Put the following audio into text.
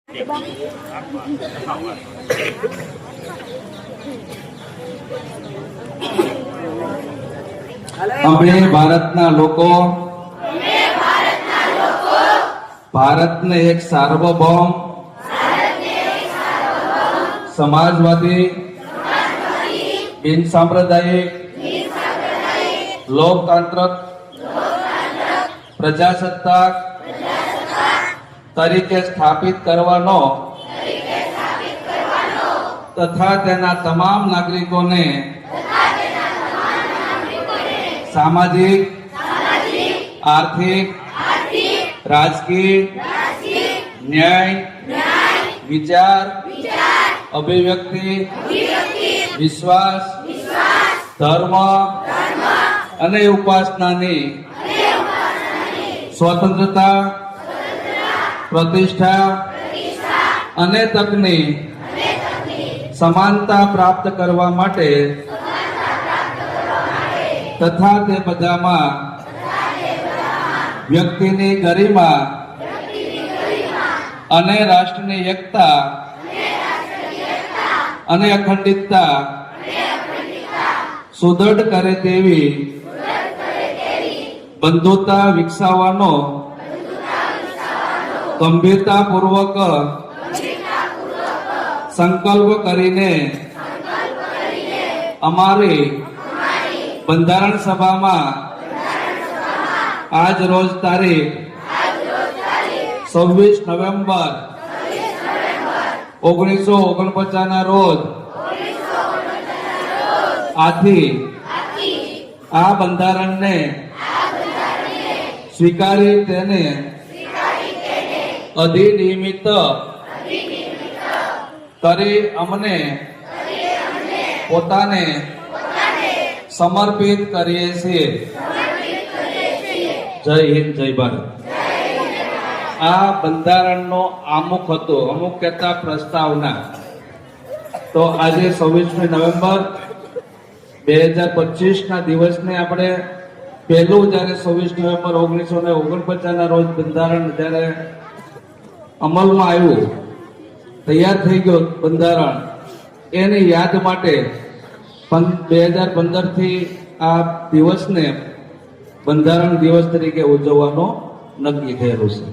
અમે ભારતના લોકો ભારતને એક સાર્વભૌમ સમાજવાદી બિન સાંપ્રદાયિક લોકતાંત્રિક પ્રજાસત્તાક તરીકે સ્થાપિત કરવાનો તથા તેના તમામ નાગરિકોને સામાજિક આર્થિક રાજકીય ન્યાય વિચાર અભિવ્યક્તિ વિશ્વાસ ધર્મ અને ઉપાસનાની સ્વતંત્રતા પ્રતિષ્ઠા અને તકની સમાનતા પ્રાપ્ત કરવા માટે તથા તે બધામાં વ્યક્તિની ગરિમા અને રાષ્ટ્રની એકતા અને અખંડિતતા સુદૃઢ કરે તેવી બંધુતા વિકસાવવાનો ગંભીરતાપૂર્વક સંકલ્પ કરીને અમારી બંધારણ સભામાં આજ રોજ તારીખ 26 નવેમ્બર 1949 ના રોજ આથી આ બંધારણને સ્વીકારી તેને અધિનિયમિત કરી અમને પોતાને સમર્પિત કરીએ છીએ. જય હિન્દ, જય ભારત. આ બંધારણનો આમુખ હતો, અમુક કહેતા પ્રસ્તાવના. તો આજે 26 નવેમ્બર 2025 ના દિવસને આપણે પહેલું જયારે 26 નવેમ્બર 1949 ના રોજ બંધારણ જયારે અમલમાં આવ્યું, તૈયાર થઈ ગયું બંધારણ, એની યાદ માટે 2015 થી આ દિવસને બંધારણ દિવસ તરીકે ઉજવવાનો નક્કી થયેલું છે.